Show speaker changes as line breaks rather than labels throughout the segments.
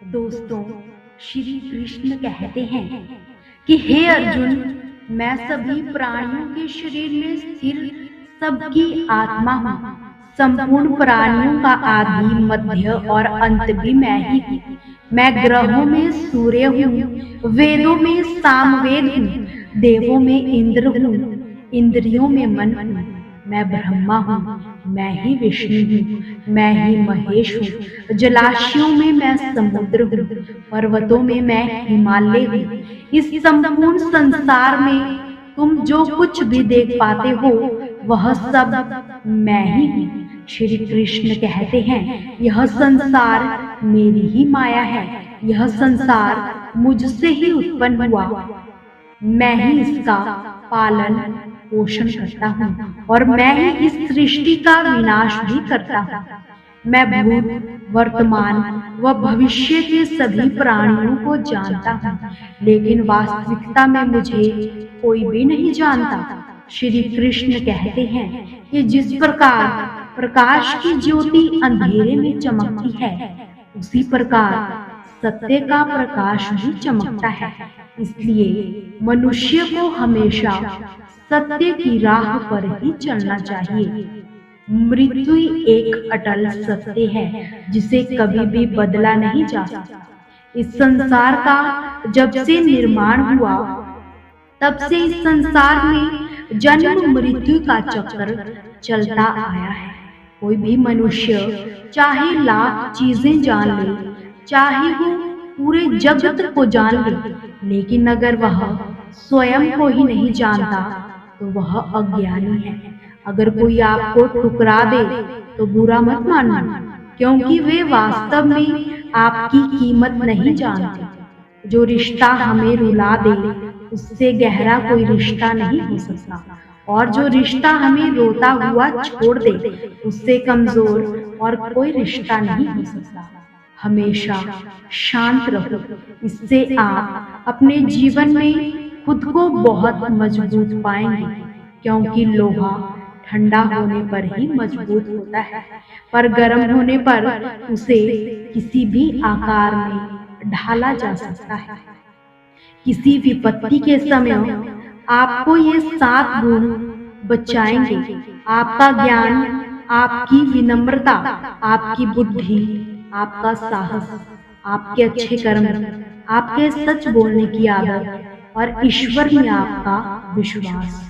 दोस्तों, श्री कृष्ण कहते हैं कि हे अर्जुन, मैं सभी प्राणियों के शरीर में स्थिर सबकी आत्मा हूँ। संपूर्ण प्राणियों का आदि, मध्य और अंत भी मैं ही हूँ। मैं ग्रहों में सूर्य हूँ, वेदों में सामवेद हूँ, देवों में इंद्र हूँ, इंद्रियों में मन हूँ। मैं ब्रह्मा हूँ, मैं ही विष्णु हूँ, मैं ही महेश हूँ। जलाशयों में मैं समुद्र हूँ, पर्वतों में मैं हिमालय हूँ। इस संपूर्ण संसार में तुम जो कुछ भी देख पाते हो वह सब मैं ही हूँ। श्री कृष्ण कहते हैं, यह संसार मेरी ही माया है, यह संसार मुझसे ही उत्पन्न हुआ। मैं ही इसका पालन पोषण करता हूँ और मैं ही इस सृष्टि का विनाश भी करता हूँ। मैं भूत, वर्तमान व भविष्य के सभी प्राणियों को जानता हूँ, लेकिन वास्तविकता में मुझे कोई भी नहीं जानता। श्री कृष्ण कहते हैं कि जिस प्रकार प्रकाश की ज्योति अंधेरे में चमकती है, उसी प्रकार सत्य का प्रकाश भी चमकता है। इसलिए मनुष्य को हमेशा सत्य की राह पर ही चलना चाहिए। मृत्यु एक अटल सत्य है जिसे कभी भी बदला नहीं जा सकता। इस संसार का जब से निर्माण हुआ तब से इस संसार में जन्म मृत्यु का चक्र चलता आया है। कोई भी मनुष्य चाहे लाख चीजें जान ले, चाहे वो पूरे जगत को जान ले, लेकिन अगर वह स्वयं को ही नहीं जानता तो वह अज्ञानी है। अगर कोई आपको ठुकरा दे तो बुरा मत मानना, क्योंकि वे वास्तव में आपकी कीमत नहीं जानते। जो रिश्ता हमें रुला दे उससे गहरा कोई रिश्ता नहीं हो सकता, और जो रिश्ता हमें रोता हुआ छोड़ दे उससे कमजोर और कोई रिश्ता नहीं हो सकता। हमेशा शांत रहो, इससे आप अपने जीवन में खुद को बहुत मजबूत पाएंगे, क्योंकि लोहा ठंडा होने पर ही मजबूत होता है, पर गर्म होने पर उसे किसी भी आकार में ढाला जा सकता है। किसी विपत्ति के समय आपको ये 7 गुण बचाएंगे: आपका ज्ञान, आपकी विनम्रता, आपकी बुद्धि, आपका साहस, आपके अच्छे कर्म, आपके सच बोलने की आदत और ईश्वर में आपका विश्वास।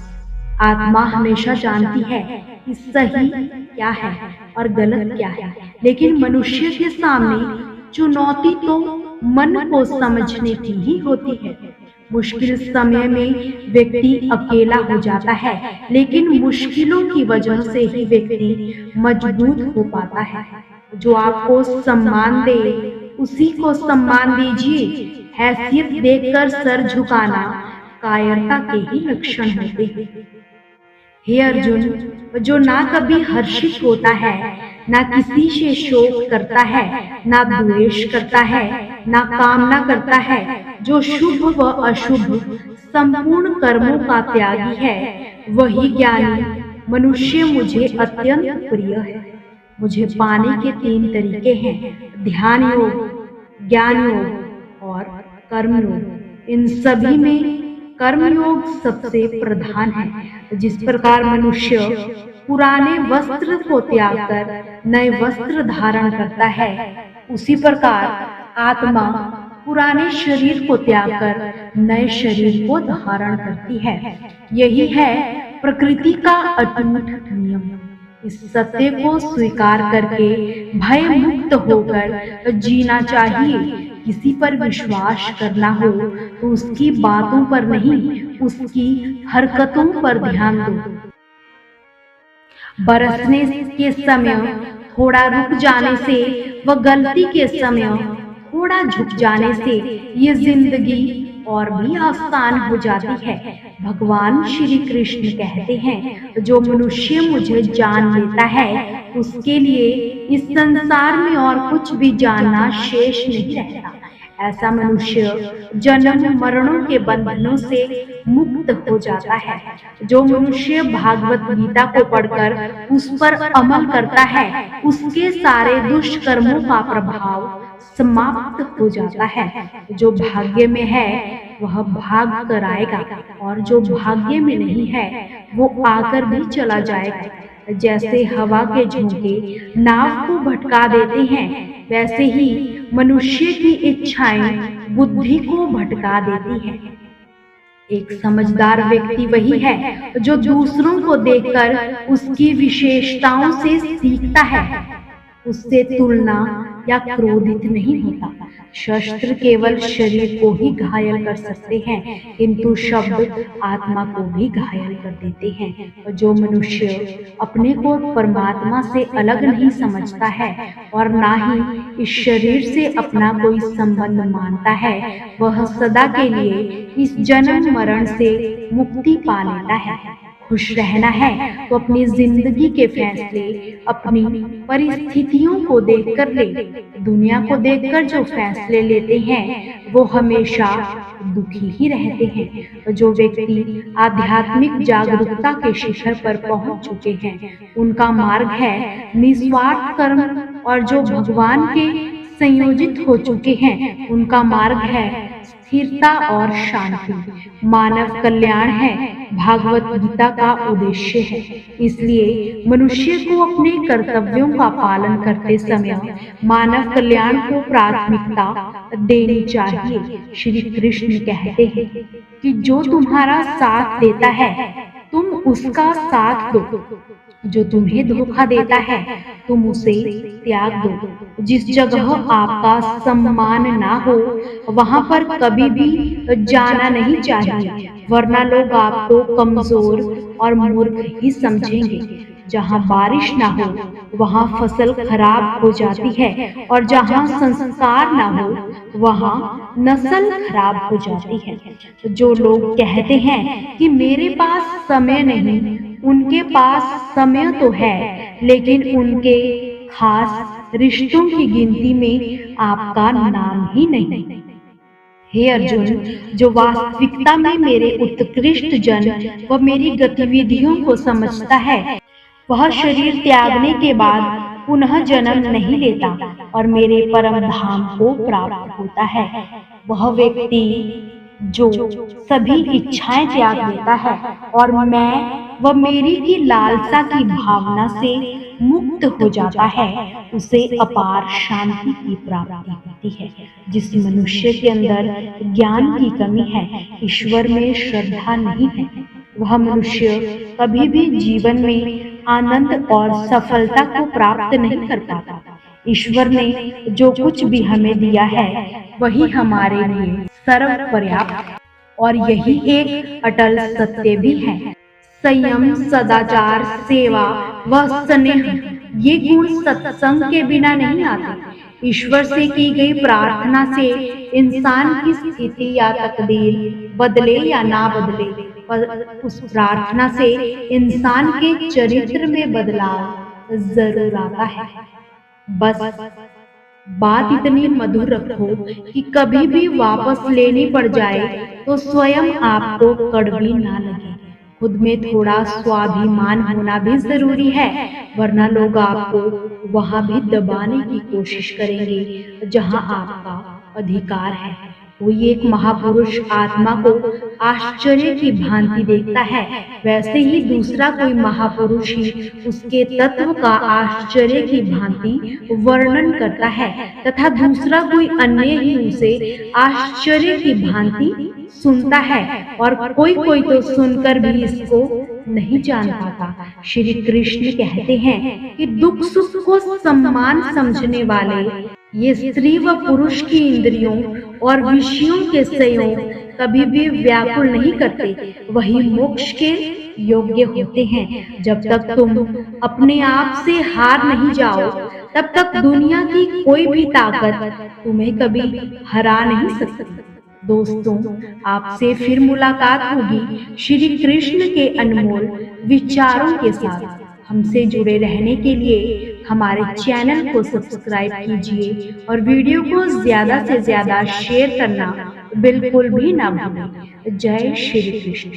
आत्मा हमेशा जानती है कि सही क्या है और गलत क्या है, लेकिन मनुष्य के सामने चुनौती तो मन को समझने की ही होती है। मुश्किल समय में व्यक्ति अकेला हो जाता है, लेकिन मुश्किलों की वजह से ही व्यक्ति मजबूत हो पाता है। जो आपको सम्मान दे उसी को सम्मान दीजिए। हैसियत देखकर सर झुकाना कायरता के ही लक्षण होते हैं। हे अर्जुन, जो ना कभी हर्षित होता है, ना किसी से शोक करता है, ना द्वेष करता है, ना कामना करता है, जो शुभ व अशुभ संपूर्ण कर्मों का त्यागी है, वही ज्ञानी मनुष्य मुझे अत्यंत प्रिय है। मुझे पाने के 3 तरीके हैं: ध्यान योग, ज्ञान योग और कर्म योग। इन सभी में कर्मयोग सबसे प्रधान है। जिस प्रकार मनुष्य पुराने वस्त्र को त्याग कर नए वस्त्र धारण करता है, उसी प्रकार आत्मा पुराने शरीर को त्याग कर नए शरीर को धारण करती है। यही है प्रकृति का अटूट नियम। इस सत्य को स्वीकार करके भय मुक्त होकर जीना चाहिए। किसी पर विश्वास करना हो तो उसकी बातों पर नहीं, उसकी हरकतों पर ध्यान दो। बरसने के समय थोड़ा रुक जाने से व गलती के समय थोड़ा झुक जाने से ये जिंदगी और भी आसान हो जाती है। भगवान श्री कृष्ण कहते हैं, जो मनुष्य मुझे जान लेता है उसके लिए इस संसार में और कुछ भी जानना शेष नहीं रहता। ऐसा मनुष्य जन्म मरणों के बंधनों से मुक्त हो जाता है। जो मनुष्य भागवत गीता को पढ़कर उस पर अमल करता है, उसके सारे दुष्कर्मों का प्रभाव समाप्त हो जाता है। जो भाग्य में है वह भाग कर आएगा और जो भाग्य में नहीं है वो आकर भी चला जाएगा। जैसे हवा के झोंके नाव को भटका देते हैं, वैसे ही मनुष्य की इच्छाएं बुद्धि को भटका देती हैं। एक समझदार व्यक्ति वही है जो दूसरों को देखकर उसकी विशेषताओं से सीखता है, उससे तुलना या क्रोधित नहीं होता। शस्त्र केवल शरीर को ही घायल कर सकते हैं, किंतु शब्द आत्मा को भी घायल कर देते हैं। और जो मनुष्य अपने को परमात्मा से अलग नहीं समझता है और ना ही इस शरीर से अपना कोई संबंध मानता है, वह सदा के लिए इस जन्म मरण से मुक्ति पा लेता है। खुश रहना है तो अपनी जिंदगी के फैसले अपनी परिस्थितियों को देखकर ले। दुनिया को देखकर जो फैसले लेते हैं वो हमेशा दुखी ही रहते हैं। जो व्यक्ति आध्यात्मिक जागरूकता के शिखर पर पहुंच चुके हैं, उनका मार्ग है निस्वार्थ कर्म, और जो भगवान के संयोजित हो चुके हैं, उनका मार्ग है स्थिरता और शांति। मानव कल्याण है भागवत गीता का उद्देश्य है। इसलिए मनुष्य को अपने कर्तव्यों का पालन करते समय मानव कल्याण को प्राथमिकता देनी चाहिए। श्री कृष्ण कहते हैं कि जो तुम्हारा साथ देता है तुम उसका साथ दो, जो तुम्हें धोखा देता है तुम उसे त्याग दो। जिस जगह आपका सम्मान ना हो वहां पर कभी भी जाना नहीं चाहिए, वरना लोग आपको कमजोर और मूर्ख ही समझेंगे। जहाँ बारिश ना हो वहाँ फसल खराब हो जाती है, और जहाँ संस्कार ना हो वहाँ नस्ल खराब हो जाती है। जो लोग कहते हैं कि मेरे पास समय नहीं, उनके पास समय तो है, लेकिन उनके खास रिश्तों की गिनती में आपका नाम ही नहीं। हे अर्जुन, जो वास्तविकता में मेरे उत्कृष्ट जन व मेरी गतिविधियों को समझता है, वह शरीर त्यागने के बाद पुनः जन्म नहीं लेता और मेरे परम धाम को प्राप्त होता है। वह व्यक्ति जो सभी इच्छाएं त्याग देता है और मैं व मेरी की लालसा की भावना से मुक्त हो जाता है, उसे अपार शांति की प्राप्ति होती है। जिस मनुष्य के अंदर ज्ञान की कमी है, ईश्वर में श्रद्धा नहीं है, वह मनुष्य कभी भी जीवन में आनंद और सफलता को प्राप्त नहीं कर पाता। ईश्वर ने जो कुछ भी हमें दिया है वही हमारे लिए सर्व पर्याप्त है, और यही एक अटल सत्य भी है। संयम, सदाचार, सेवा व स्नेह, ये गुण सत्संग के बिना नहीं आते। ईश्वर से की गई प्रार्थना से इंसान की स्थिति या तकदीर बदले या ना बदले, पर उस प्रार्थना से इंसान के चरित्र में बदलाव जरूर आता है। बस बात इतनी मधुर रखो कि कभी भी वापस लेनी पड़ जाए तो स्वयं आपको कड़वी ना लगे। खुद में थोड़ा स्वाभिमान होना भी जरूरी है, वरना लोग आपको वहां भी दबाने की कोशिश करेंगे जहां आपका अधिकार है। कोई एक महापुरुष आत्मा को आश्चर्य की भांति देखता है, वैसे ही दूसरा कोई महापुरुष ही उसके तत्व का आश्चर्य की भांति वर्णन करता है, तथा दूसरा कोई अन्य ही उसे आश्चर्य की भांति सुनता है, और कोई कोई तो सुनकर भी इसको नहीं जान पाता। श्री कृष्ण कहते हैं कि दुख सुख को सम्मान समझने वाले ये स्त्री व पुरुष की इंद्रियों और विषयों के संयोग कभी भी व्याकुल नहीं करते, वही मोक्ष के योग्य होते हैं। जब तक तुम अपने आप से हार नहीं जाओ, तब तक दुनिया की कोई भी ताकत तुम्हें कभी हरा नहीं सकती। दोस्तों, आपसे फिर मुलाकात होगी श्री कृष्ण के अनमोल विचारों के साथ। हमसे जुड़े रहने के लिए हमारे चैनल को सब्सक्राइब कीजिए और वीडियो को ज्यादा से ज्यादा शेयर करना बिल्कुल भी ना भूलें। जय श्री कृष्ण।